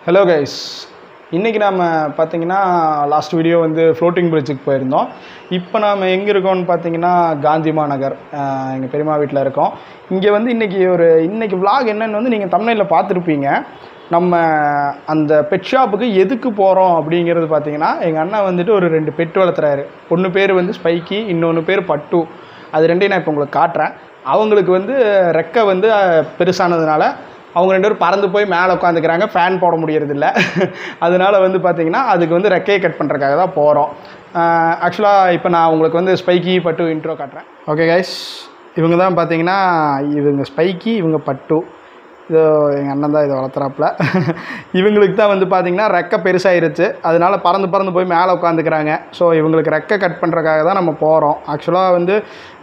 Hello guys, இன்னைக்கு நாம பாத்தீங்கன்னா லாஸ்ட் வீடியோ வந்து ஃப்ளோட்டிங் பிரிட்ஜுக்கு போயிருந்தோம். இப்போ நாம எங்க இருக்கோம்னு பாத்தீங்கன்னா காந்தி மாநகர் எங்க பெரியம்மா வீட்ல இருக்கோம். இங்க வந்து இன்னைக்கு vlog என்னன்னு வந்து நீங்க thumbnailல பார்த்திருப்பீங்க. நம்ம அந்த பெட் ஷாப்புக்கு எதுக்கு போறோம் அப்படிங்கிறது பாத்தீங்கன்னா எங்க அண்ணா வந்துட்டு ஒரு ரெண்டு பெட் வளர்த்துறாரு. ஒன்னு பேர் வந்து ஸ்பைக்கி, இன்னொன்னு பேர் பட்டு. அது ரெண்டையும் நான் இப்போ உங்களுக்கு காட்றேன். அவங்களுக்கு வந்து ரெக்க வந்து பெருசானதுனால அவங்க ரெண்டு பேரும் பறந்து போய் மேலே உட்காந்துக்கிறாங்க. ஃபேன் போட முடியறதில்ல. அதனால வந்து பார்த்தீங்கன்னா அதுக்கு வந்து ரெக்கையை கட் பண்ணுறதுக்காக தான் போகிறோம். ஆக்சுவலாக இப்போ நான் உங்களுக்கு வந்து ஸ்பைக்கி பட்டு இன்ட்ரோ காட்டுறேன். ஓகே கைஸ், இவங்க தான் பார்த்தீங்கன்னா இவங்க ஸ்பைக்கி, இவங்க பட்டு. இதோ எங்கள் அண்ணன் தான் இதை வளர்த்துறாப்புல. இவங்களுக்கு தான் வந்து பார்த்திங்கன்னா ரெக்கை பெருசாகிருச்சு. அதனால பறந்து போய் மேலே உட்காந்துக்கிறாங்க. ஸோ இவங்களுக்கு ரெக்கை கட் பண்ணுறதுக்காக தான் நம்ம போகிறோம். ஆக்சுவலாக வந்து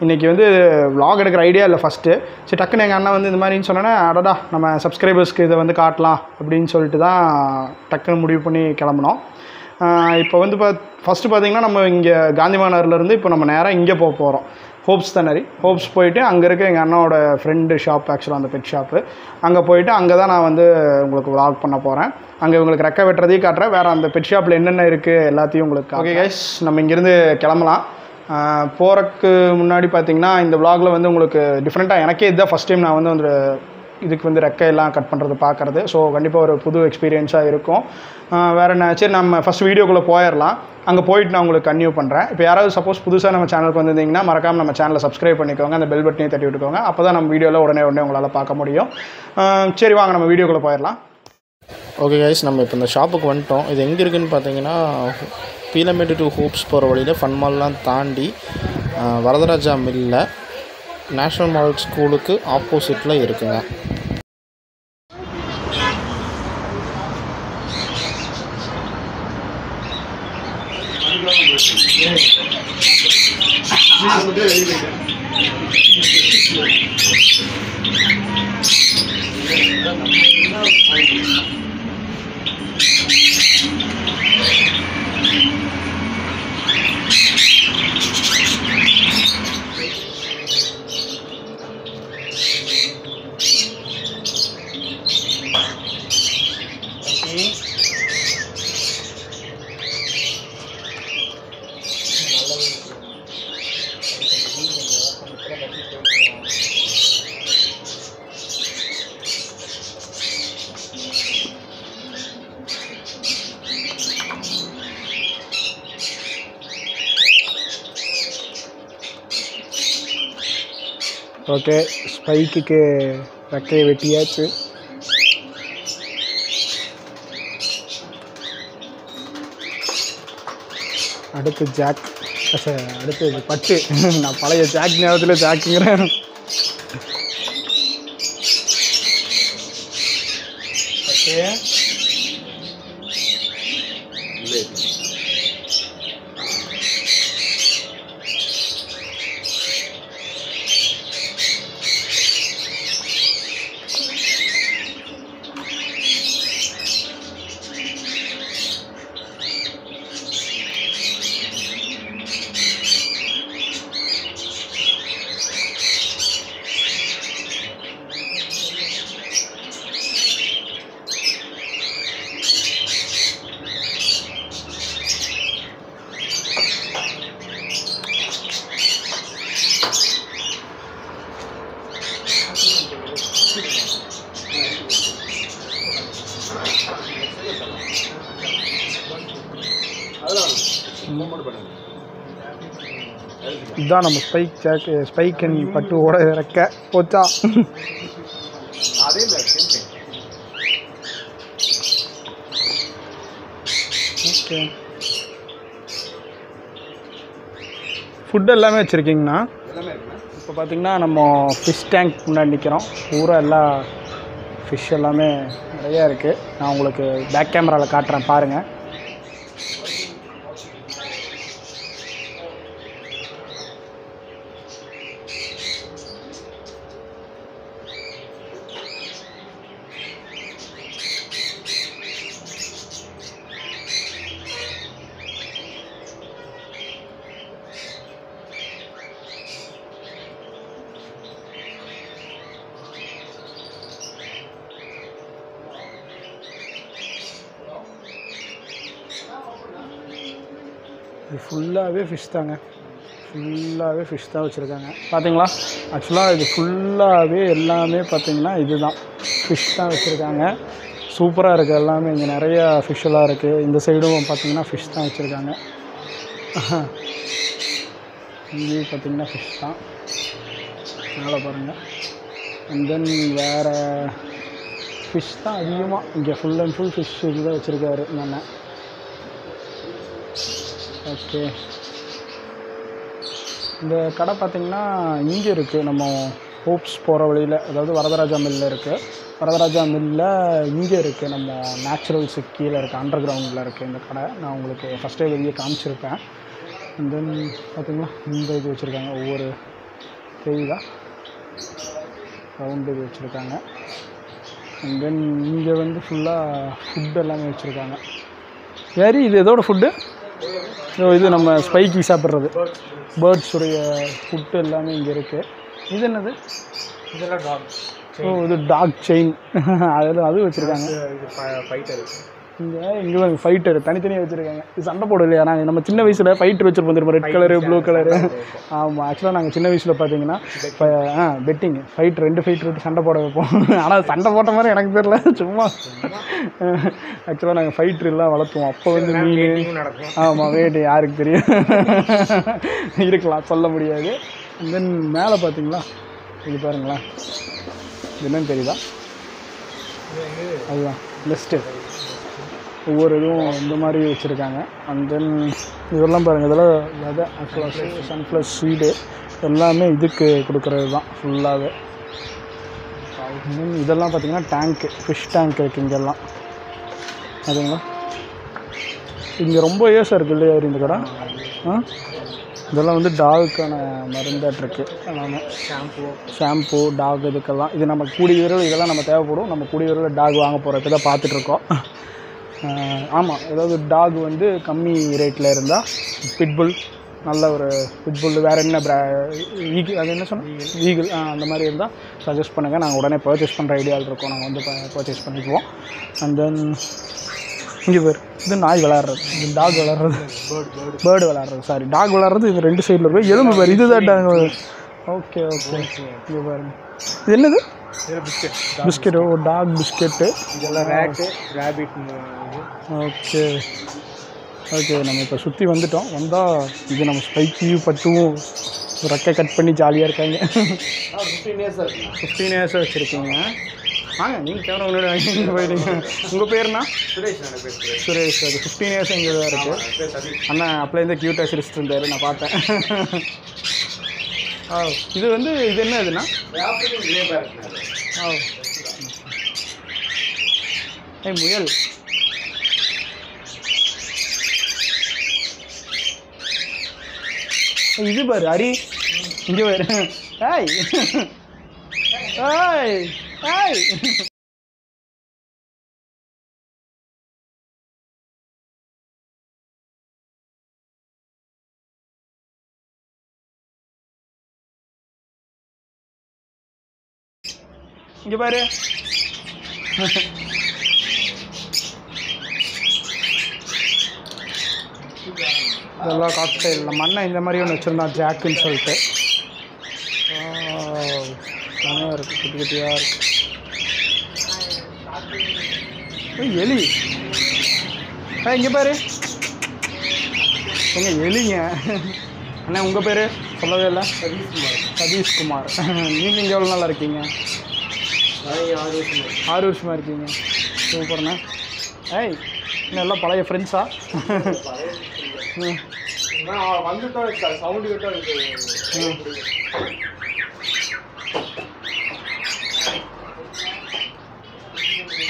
இன்றைக்கி வந்து vlog எடுக்கிற ஐடியா இல்லை ஃபஸ்ட்டு. சரி டக்குன்னு எங்கள் அண்ணன் வந்து இந்த மாதிரின்னு சொன்னோன்னே அடடா நம்ம சப்ஸ்கிரைபர்ஸ்க்கு இதை வந்து காட்டலாம் அப்படின்னு சொல்லிட்டு தான் டக்குன்னு முடிவு பண்ணி கிளம்புனோம். இப்போ வந்து ஃபஸ்ட்டு பார்த்திங்கன்னா நம்ம இங்கே காந்தி மாநகர்லேருந்து இப்போ நம்ம நேராக இங்கே போகிறோம். ஹோப்ஸ் தானரி. ஹோப்ஸ் போயிட்டு அங்கே இருக்க எங்கள் அண்ணாவோட ஃப்ரெண்டு ஷாப், ஆக்சுவலாக அந்த பெட் ஷாப்பு, அங்கே போயிட்டு அங்கே தான் நான் வந்து உங்களுக்கு vlog பண்ண போகிறேன். அங்கே உங்களுக்கு ரெக்கை வெட்டுறதையும் காட்டுறேன், வேறு அந்த பெட் ஷாப்பில் என்னென்ன இருக்குது எல்லாத்தையும் உங்களுக்கு. ஓகே கைஸ், நம்ம இங்கேருந்து கிளம்பலாம். போகிறதுக்கு முன்னாடி பார்த்திங்கன்னா இந்த vlogல வந்து உங்களுக்கு டிஃப்ரெண்ட்டாக எனக்கே இதுதான் ஃபஸ்ட் டைம் நான் வந்து இதுக்கு வந்து ரெக்கையெல்லாம் கட் பண்ணுறது பார்க்குறது. ஸோ கண்டிப்பாக ஒரு புது எக்ஸ்பீரியன்ஸாக இருக்கும். வேறு என்ன, சரி நம்ம ஃபஸ்ட் வீடியோக்குள்ளே போயிடலாம். அங்கே போயிட்டு நான் உங்களுக்கு கன்டினியூ பண்ணுறேன். இப்போ யாராவது சப்போஸ் புதுசாக நம்ம சேனலுக்கு வந்திருந்தீங்கன்னா மறக்காமல் நம்ம சேனலை சப்ஸ்கிரைப் பண்ணிக்கோங்க, அந்த பெல் பட்டனையும் தட்டி விட்டுக்கோங்க. அப்போ தான் நம்ம வீடியோவில் உடனே உங்களால் பார்க்க முடியும். சரி வாங்க நம்ம வீடியோக்குள்ளே போயிடலாம். ஓகே கைஸ், நம்ம இப்போ இந்த ஷாப்புக்கு வந்துட்டோம். இது எங்கே இருக்குதுன்னு பார்த்தீங்கன்னா பீலமேட்டு டு ஹோப்ஸ் போகிற வழியில் ஃபன் மால்லாம் தாண்டி வரதராஜா மில்லில் நேஷ்னல் மாடல் ஸ்கூலுக்கு ஆப்போசிட்டில் இருக்குங்க. ஓகே, ஸ்பைக்குக்கு ரெக்கையை வெட்டியாச்சு. அடுத்து ஜாக், அடுத்து பட்டு. நான் பழைய ஜாக் நேரத்தில் ஜாக்குங்கிறேன். ஓகே, இதுதான் நம்ம ஸ்பைக் அண்ட் பட்டுவோட ரெக்கை போச்சா. ஓகே, ஃபுட் எல்லாமே வச்சுருக்கீங்கண்ணா. இப்போ பார்த்திங்கன்னா நம்ம ஃபிஷ் டேங்க் முன்னாடி நிற்கிறோம். பூரா எல்லா ஃபிஷ் எல்லாமே நிறையா இருக்குது. நான் உங்களுக்கு பேக் கேமராவில் காட்டுறேன் பாருங்கள். இது ஃபுல்லாகவே ஃபிஷ் தாங்க, ஃபுல்லாகவே ஃபிஷ் தான் வச்சுருக்காங்க. பார்த்தீங்களா, ஆக்சுவலாக இது ஃபுல்லாகவே எல்லாமே பார்த்திங்கன்னா இதுதான் ஃபிஷ் தான் வச்சுருக்காங்க. சூப்பராக இருக்குது எல்லாமே. இங்கே நிறையா ஃபிஷ்ஷெல்லாம் இருக்குது. இந்த சைடும் பார்த்திங்கன்னா ஃபிஷ் தான் வச்சுருக்காங்க. இங்கேயும் பார்த்திங்கன்னா ஃபிஷ் தான். மேலே பாருங்கள். அண்ட் தென் வேறு ஃபிஷ் தான் அதிகமாக இங்கே ஃபுல் அண்ட் ஃபுல் ஃபிஷ் இதுதான் வச்சுருக்காரு நான். ஓகே, இந்த கடை பார்த்திங்கன்னா இங்கே இருக்குது, நம்ம ஹோப்ஸ் போகிற வழியில், அதாவது வரதராஜா மில்லில் இருக்குது. வரதராஜா மில்லில் இங்கே இருக்குது, நம்ம நேச்சுரல்ஸுக்கு கீழே இருக்குது, அண்டர் கிரவுண்டில் இருக்குது இந்த கடை. நான் உங்களுக்கு ஃபஸ்ட்டே வெளியே காமிச்சிருப்பேன். அண்ட் தென் பார்த்திங்களா இந்த இது வச்சுருக்காங்க, ஒவ்வொரு தெரியுதா ரவுண்டு இது வச்சுருக்காங்க. அண்ட் தென் இங்கே வந்து ஃபுல்லாக ஃபுட் எல்லாமே வச்சுருக்காங்க. வேறு இது எதோட ஃபுட்டு? இது நம்ம ஸ்பைக்கி சாப்பிட்றது பேர்ட்ஸுடைய ஃபுட்டு எல்லாமே இங்கே இருக்குது. இது என்னது? இதெல்லாம் டாக். இது டாக் செயின், அதில் அது வச்சுருக்காங்க. இங்கே ஃபைட்டர் தனித்தனியாக வச்சுருக்காங்க. இது சண்டை போடும் இல்லையா? நாங்கள் நம்ம சின்ன வயசில் ஃபைட்டர் வச்சுருப்போம் தெரியுமா, ரெட் கலரு ப்ளூ கலரு. ஆமாம், ஆக்சுவலாக நாங்கள் சின்ன வயசில் பார்த்தீங்கன்னா பெட்டிங் ஃபைட் 2 ஃபைட் விட்டு சண்டை போட வைப்போம். ஆனால் சண்டை போட்ட மாதிரி எனக்கு தெரியல, சும்மா ஆக்சுவலாக நாங்கள் ஃபைட்ரெல்லாம் வளர்த்துவோம். அப்போ வந்து மீன் நடக்கும். ஆமாம், வேட்டு யாருக்கு தெரியும், இருக்கலாம், சொல்ல முடியாது. அண்ட் தென் மேலே பார்த்தீங்களா இது பாருங்களேன், இது என்னன்னு தெரியுதா? அதுதான் லிஸ்ட்டு, ஒவ்வொரு இதுவும் இந்த மாதிரி வச்சுருக்காங்க. அண்ட் தென் இதெல்லாம் பாருங்கள், இதெல்லாம் விதை ஆக்சுவலாக சன்ஃப்ளவர் சீடு எல்லாமே இதுக்கு கொடுக்குறது தான் ஃபுல்லாகவே. இதெல்லாம் பார்த்திங்கன்னா டேங்க்கு, ஃபிஷ் டேங்க் இருக்குது இங்கெல்லாம். அதுங்களா இங்கே ரொம்ப ஏசாக இருக்குது இல்லையா இந்த கடை? இதெல்லாம் வந்து டாகுக்கான மருந்தாட்டிருக்கு எல்லாமே. ஷாம்பு டாக் இதுக்கெல்லாம். இது நம்ம கூடிய விரைவில் இதெல்லாம் நம்ம தேவைப்படும். நம்ம கூடிய விரைவில் டாக் வாங்க போகிறோம், இப்போ தான் பார்த்துட்ருக்கோம். ஆமாம், ஏதாவது டாக் வந்து கம்மி ரேட்டில் இருந்தால் பிட்புல், நல்ல ஒரு பிட்புல், வேறு என்ன ஈகிள், அது என்ன சொன்னால் ஈகிள், அந்த மாதிரி இருந்தால் சஜஸ்ட் பண்ணுங்கள். நாங்கள் உடனே பர்ச்சேஸ் பண்ணுற ஐடியாவில் இருக்கோம். நாங்கள் வந்து பர்ச்சேஸ் பண்ணிக்குவோம். அண்ட் தென் இங்கே பேர் இது நாய் விளாட்றது, இது டாக் விளாட்றது, பேர்டு விளாட்றது, சாரி டாக் விளாட்றது. இது 2 சைடில் போய் எலும்பு பேர் இதுதான் டாக். ஓகே ஓகே, இங்கே பாருங்க, இது என்னது? பிஸ்கெட். ஓ, டாக் பிஸ்கெட்டு. இதெல்லாம் ரேபிட். ஓகே ஓகே, நம்ம இப்போ சுற்றி வந்துட்டோம். வந்தால் இது நம்ம ஸ்பைக்கியும் பட்டுவும் ரெக்கை கட் பண்ணி ஜாலியாக இருக்காங்க. 15 இயர்ஸாக வச்சுருக்கீங்க. வாங்க, நீங்கள் கேமரா முன்னாடி வாங்கி போயிட்டீங்க. உங்கள் பேருண்ணா? சுரேஷ். அது 15 இயர்ஸ் இங்கே தான் இருக்குது. அண்ணா அப்போலேருந்தே க்யூட்டாக சிரிச்சிட்டு இருந்தார், நான் பார்த்தேன். இது வந்து இது என்ன இதுண்ணா? முயல். இது பாரு அரி, இங்கே பாரு. ஏய் ஏய் ஏய், இங்கே பாரு. இதெல்லாம் காக்டெயில். நம்ம அண்ணன் இந்த மாதிரி ஒன்று வச்சுருந்தான், ஜாக்குன்னு சொல்லிட்டு. நிறையா இருக்குது, குட்டி குட்டியாக இருக்குது. எலி. இங்கே பாரு, எங்க எலிங்க. அண்ணா உங்கள் பேர் சொல்லவே இல்லை? சதீஷ்குமார். நீங்கள் இங்கே எவ்வளோ நல்லா இருக்கீங்க? 6 வருஷமாக இருக்கீங்க. சூப்பர்ண்ணா. ஏய், இன்னும் எல்லாம் பழைய ஃப்ரெண்ட்ஸா?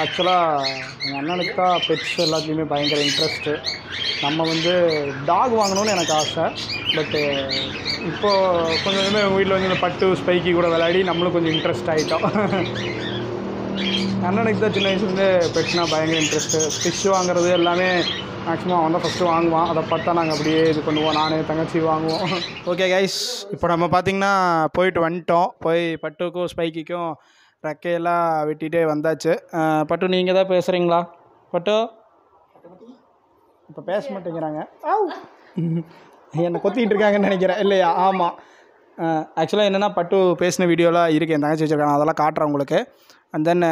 ஆக்சுவலாக எங்கள் அண்ணனுக்கு தான் பெட்ஸ் எல்லாத்துலேயுமே பயங்கர இன்ட்ரெஸ்ட்டு. நம்ம வந்து டாக் வாங்கணும்னு எனக்கு ஆசை. பட்டு இப்போது கொஞ்சம் கொஞ்சமாக எங்கள் வீட்டில் வந்து இந்த பட்டு ஸ்பைக்கி கூட விளையாடி நம்மளும் கொஞ்சம் இன்ட்ரெஸ்ட் ஆகிட்டோம். அண்ணனுக்கு தான் சின்ன வயசுலேருந்தே பெட்ஸ்னால் பயங்கர இன்ட்ரெஸ்ட்டு. ஃபிஷ் வாங்குறது எல்லாமே மேக்ஸிமம் அவன் தான் ஃபஸ்ட்டு வாங்குவான். அதை பார்த்தா நாங்கள் அப்படியே இது பண்ணுவோம், நானே தங்கச்சி வாங்குவோம். ஓகே கைஸ், இப்போ நம்ம பார்த்திங்கன்னா போயிட்டு வந்துட்டோம். போய் பட்டுக்கும் ஸ்பைக்கிக்கும் ரெக்கையெல்லாம் வெட்டிகிட்டே வந்தாச்சு. பட்டு நீங்கள் தான் பேசுகிறீங்களா? பட்டு இப்போ பேச மாட்டேங்கிறாங்க. என்னை கொத்திக்கிட்டு இருக்காங்கன்னு நினைக்கிறேன் இல்லையா? ஆமாம். ஆக்சுவலாக என்னென்னா பட்டு பேசின வீடியோலாம் இருக்குது, என் தங்கச்சி வச்சுருக்காங்க, அதெல்லாம் காட்டுறேன் உங்களுக்கு. அண்ட் தென்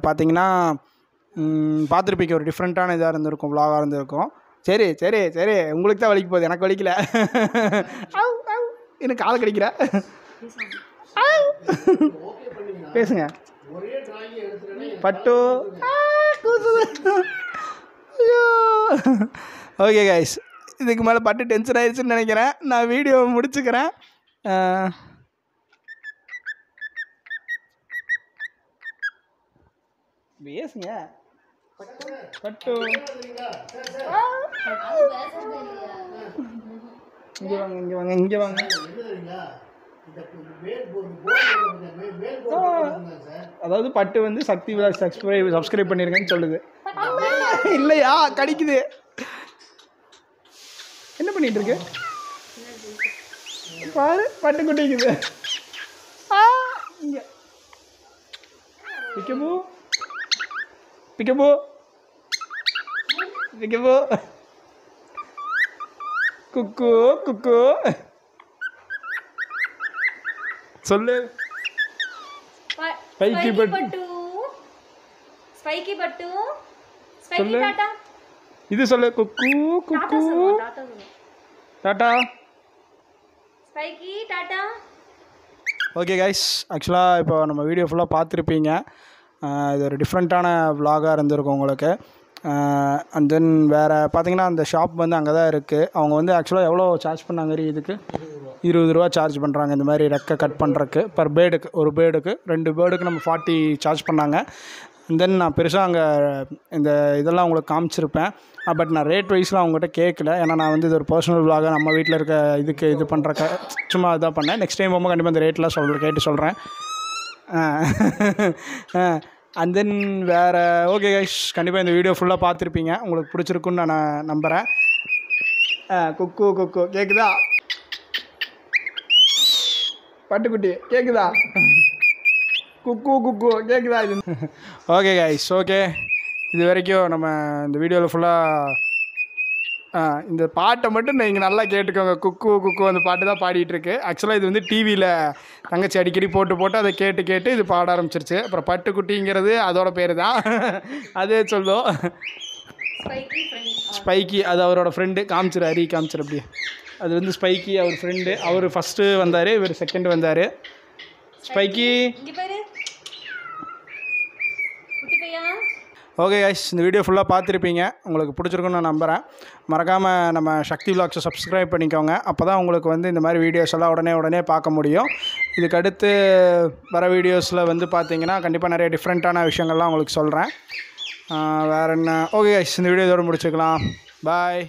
பார்த்தீங்கன்னா பார்த்துருப்பீங்க, ஒரு டிஃப்ரெண்ட்டான இதாக இருந்திருக்கும், விலாகாக இருந்திருக்கும். சரி சரி சரி, உங்களுக்கு தான் வலிக்க போகுது, எனக்கு வலிக்கல. எனக்கு காலை கடிக்கிற. பேசுங்க பட்டு. ஓகே கைஸ், இதுக்கு மேலே பட்டு டென்ஷன் ஆயிடுச்சுன்னு நினைக்கிறேன். நான் வீடியோ முடிச்சுக்கிறேன். பேசுங்க பட்டு. இங்கே வாங்க இங்கே வாங்க இங்கே வாங்க. அதாவது பட்டு வந்து சக்தி விலாக்ஸ் சப்ஸ்கிரைப் பண்ணிருக்கேன்னு சொல்லுது. இல்லையா? கடிக்குது. என்ன பண்ணிட்டு இருக்கு பாரு, பட்டு குட்டிக்குது. இங்க பிக்கபு பிக்கபு பிக்கபு குக்கு குக்கு சொல்லு. ஸ்பைக்கி பட்டு ஸ்பைக்கி பட்டு ஸ்பைக்கி டாடா. இது சொல்லு. குக்கு குக்கு tata spiky tata. Okay guys, ஆக்சுவலாக இப்போ நம்ம வீடியோ ஃபுல்லாக பார்த்துருப்பீங்க. இது ஒரு டிஃப்ரெண்ட்டான விலாகாக இருந்திருக்கும் உங்களுக்கு. அண்ட் தென் வேறு பார்த்தீங்கன்னா அந்த ஷாப் வந்து அங்கே தான் இருக்குது. அவங்க வந்து ஆக்சுவலாக எவ்வளோ சார்ஜ் பண்ணாங்க இதுக்கு? 20 ரூபா சார்ஜ் பண்ணுறாங்க இந்த மாதிரி ரெக்கை கட் பண்ணுறக்கு. பர் பேர்டுக்கு, ஒரு பேர்டுக்கு 2 பேர்டுக்கு நம்ம 40 சார்ஜ் பண்ணாங்க. அண்ட் தென் நான் பெருசாக அங்கே இந்த இதெல்லாம் உங்களுக்கு காமிச்சிருப்பேன். பட் நான் ரேட் வைஸ்லாம் அவங்ககிட்ட கேட்கல. ஏன்னா நான் வந்து இது ஒரு பர்சனல் விலாக நம்ம வீட்டில் இருக்க இதுக்கு இது பண்ணுறக்க சும்மா இதாக பண்ணேன். நெக்ஸ்ட் டைம் போகும்போது கண்டிப்பாக இந்த ரேட்லாம் கேட்டு சொல்கிறேன். அண்ட் தென் வேறு ஓகே கைஸ், கண்டிப்பாக இந்த வீடியோ ஃபுல்லாக பார்த்துருப்பீங்க, உங்களுக்கு பிடிச்சிருக்குன்னு நான் நம்புகிறேன். குக்கு குக்கு கேட்குதா? பட்டுக்குட்டி கேட்குதா? குக்கு குக்கு கேட்குதா? இது ஓகே கைஸ். ஓகே, இது வரைக்கும் நம்ம இந்த வீடியோவில் ஃபுல்லாக இந்த பாட்டை மட்டும் நீங்கள் நல்லா கேட்டுக்கோங்க. குக்கு குக்கு அந்த பாட்டு தான் பாடிட்டுருக்கு. ஆக்சுவலாக இது வந்து டிவியில் தங்கச்சி அடிக்கடி போட்டு அதை கேட்டு இது பாட ஆரம்பிச்சிருச்சு. அப்புறம் பட்டுக்குட்டிங்கிறது அதோட பேர் தான், அதே சொல்லும். ஸ்பைக்கி அது அவரோட ஃப்ரெண்டு. காமிச்சிரு, காமிச்சிரு அப்படியே. அது வந்து ஸ்பைக்கி அவர் ஃப்ரெண்டு. அவர் ஃபஸ்ட்டு வந்தார், இவர் செகண்ட் வந்தார். ஸ்பைக்கி. ஓகே கைஸ், இந்த வீடியோ ஃபுல்லாக பார்த்துருப்பீங்க, உங்களுக்கு பிடிச்சிருக்குன்னு நான் நம்புகிறேன். மறக்காமல் நம்ம சக்தி விலாக்ஸை சப்ஸ்கிரைப் பண்ணிக்கோங்க. அப்போ தான் உங்களுக்கு வந்து இந்த மாதிரி வீடியோஸ் எல்லாம் உடனே பார்க்க முடியும். இதுக்கு அடுத்து வர வீடியோஸில் வந்து பார்த்தீங்கன்னா கண்டிப்பாக நிறைய டிஃப்ரெண்ட்டான விஷயங்கள்லாம் உங்களுக்கு சொல்கிறேன். வேறு என்ன? ஓகே கைஸ், இந்த வீடியோ இதோட முடிச்சுக்கலாம். பாய்.